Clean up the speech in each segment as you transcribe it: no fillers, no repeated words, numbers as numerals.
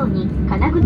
ように金具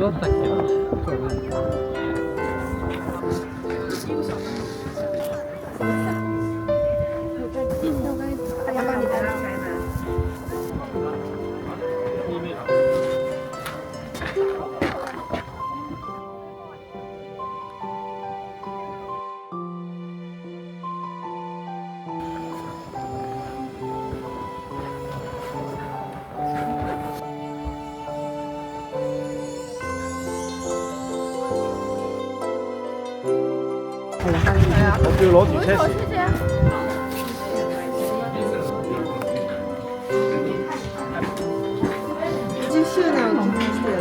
どうだったっけな。我就攞住車匙。10周年を記念してよ。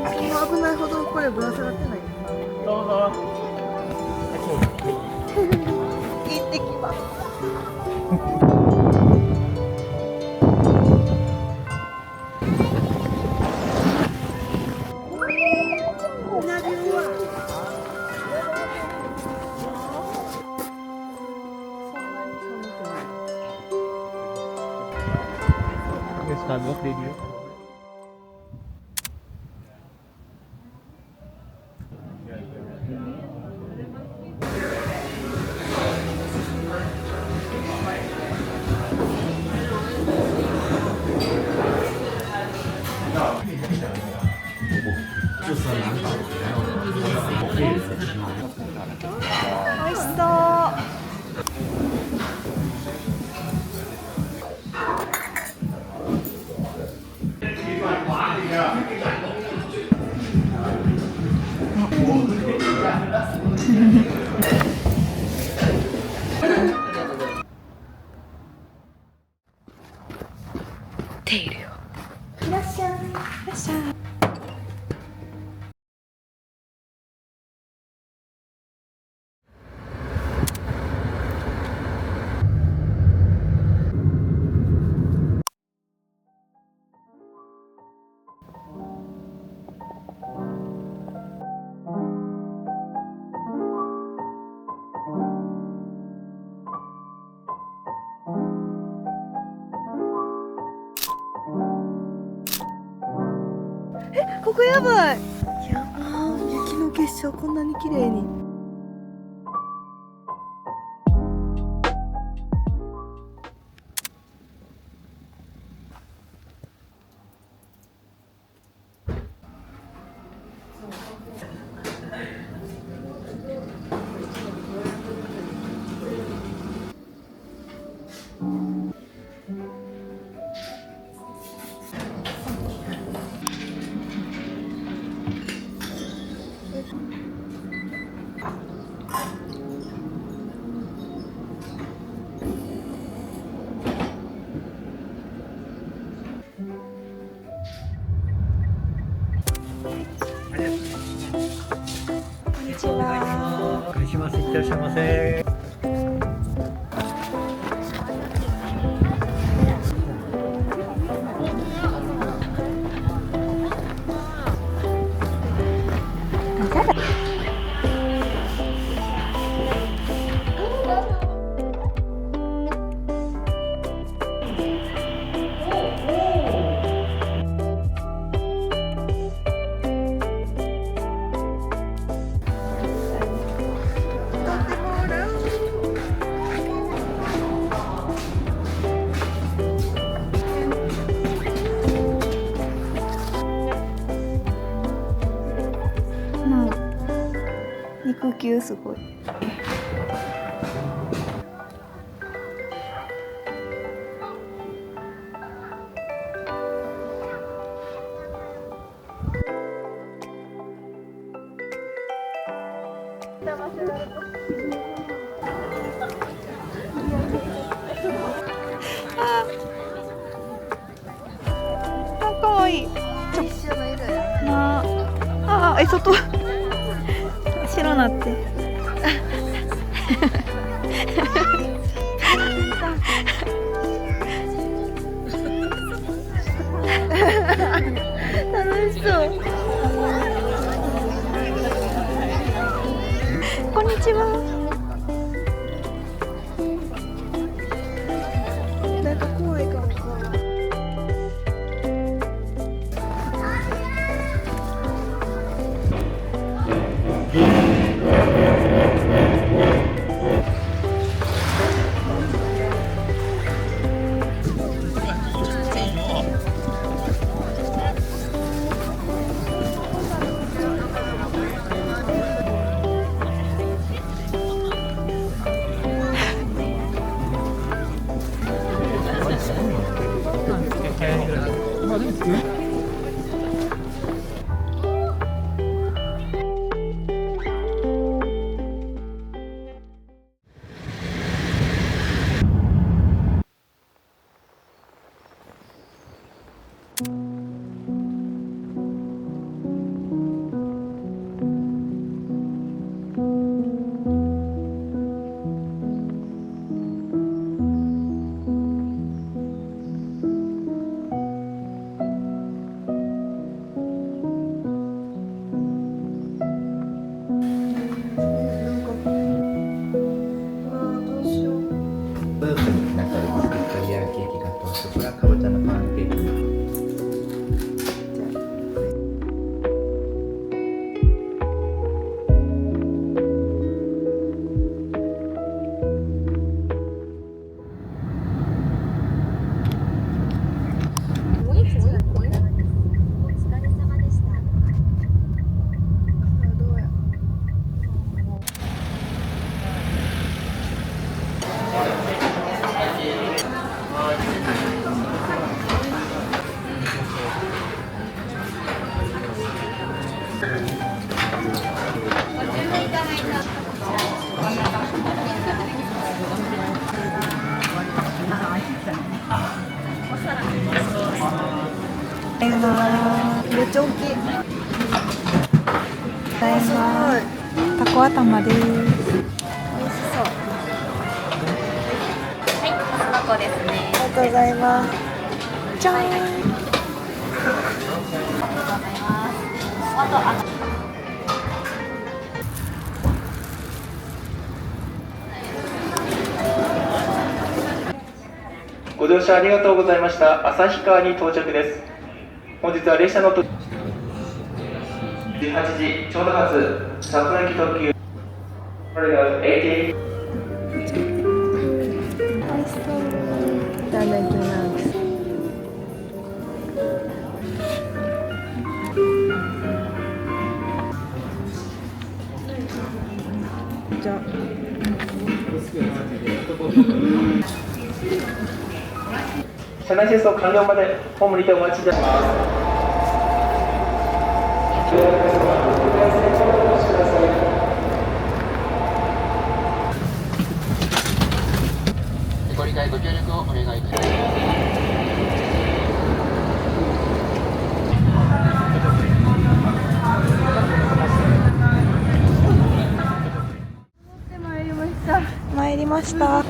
あ、危ないほどこれぶら下がってない。どうぞ。行ってきます。Guys, kagok di dia.ここやばい。やばー、雪の結晶こんなに綺麗に。こんにちは。お願いします。いってらっしゃいませ。肉球すごい。あ、かわいい。一緒の色やな。あ、外。白なって楽しそう。こんにちは。なんか怖いかも。めっちゃ大きい。ただいま。タコ頭です。美味しそう。その子ですね。ありがとうございます。じゃーん。ご乗車ありがとうございました。旭川に到着です。本日は列車の18時ちょうど発札幌行き特急これが88。美味しそう。いただきます。じゃあ。車内清掃完了までホームにてお待ちいたします。ご理解ご協力をお願いいたします。参りました。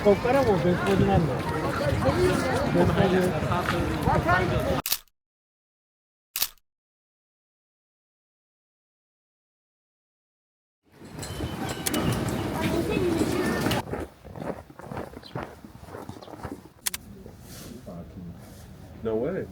ここからも別個になるの。No way.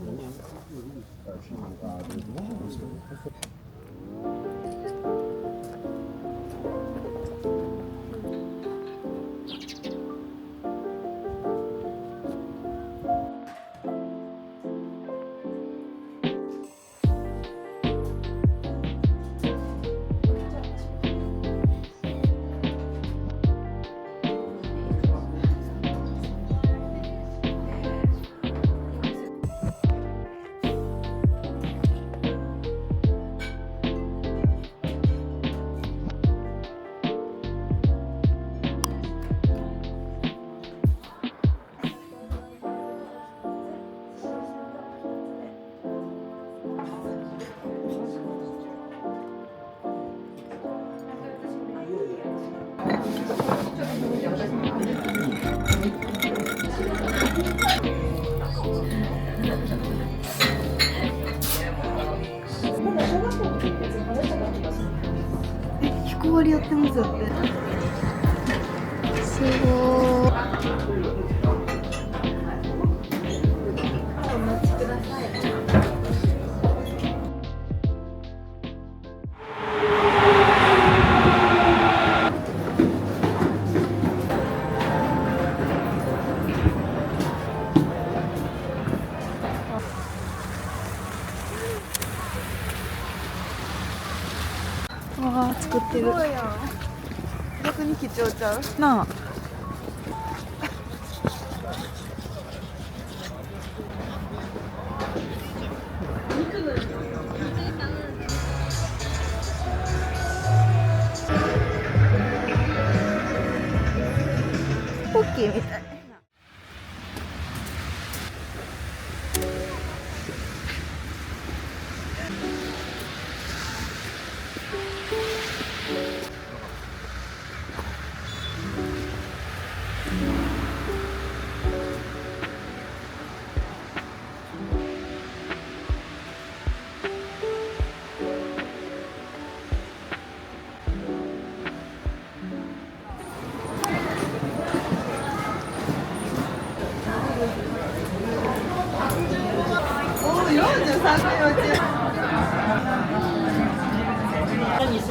日替わりやってますよって。すごー。お待ちください。わあ、作ってる。すごいやん。逆に貴重ちゃう。なあ。ポッキーみたい。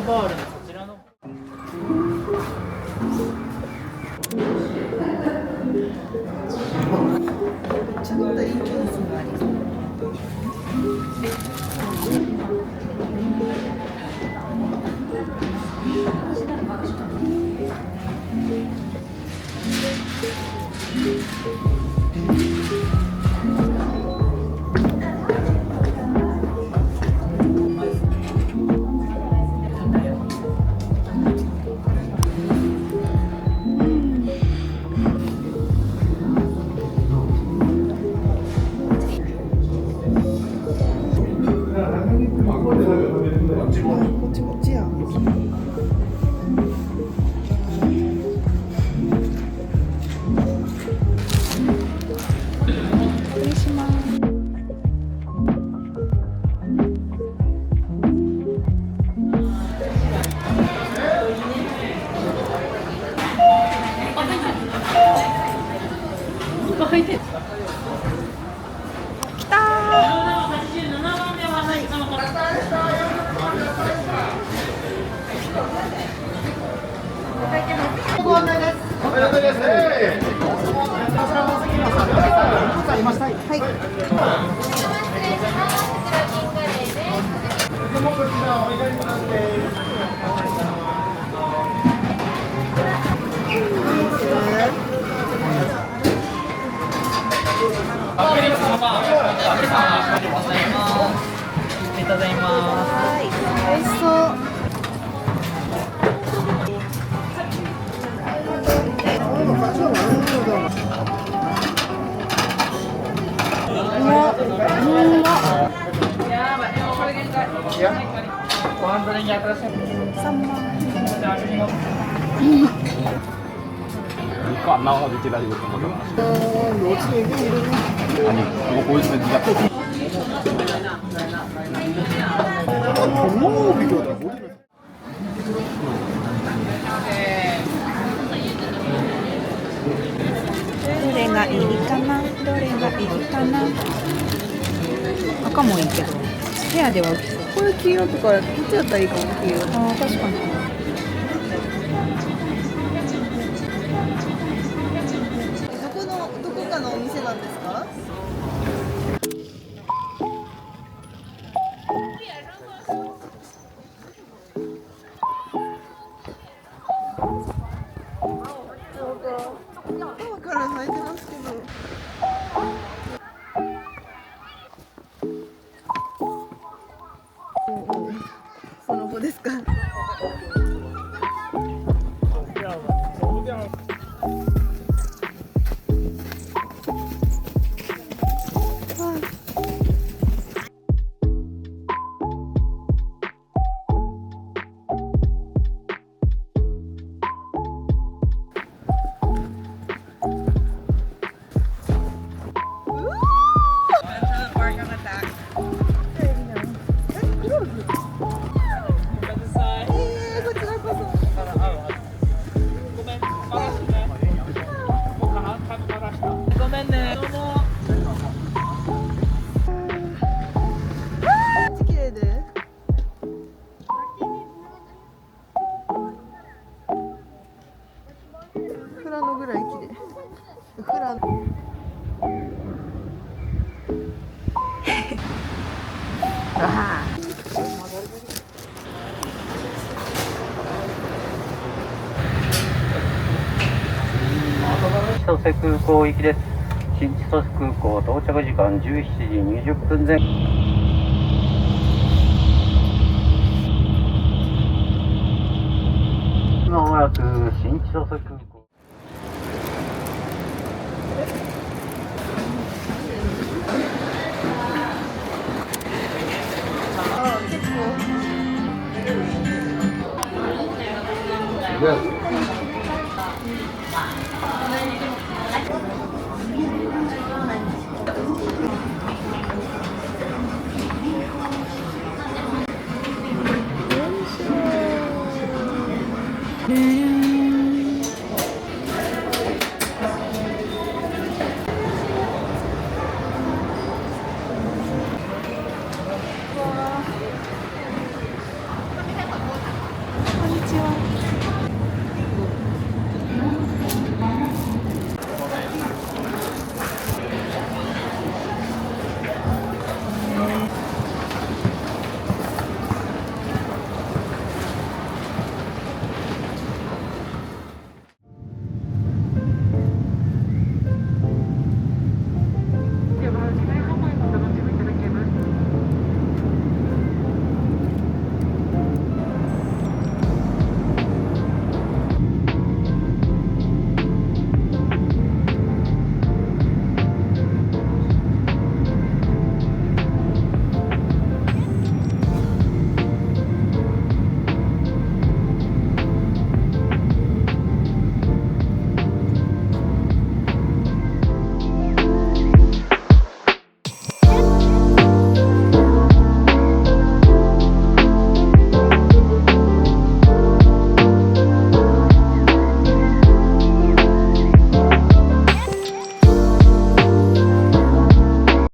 バールのそちらの。ちょっといいケースがありそう。こっちこっちや。失礼します。来たはい、美味しそう。Kok nau habis kita juga sama. Ani, mau kuis juga.どれがいいかな、どれがいいかな。赤もいいけどペアでは大きそう。これ黄色とかこっちだったらいいかも。黄色。あー、確かに。どこかのお店なんですか？頭から咲いてますけど。その子ですか？富良野ぐらい綺麗。富良野。千歳空港行きです。新千歳空港到着時間17時20分前。まもなく新千歳空港。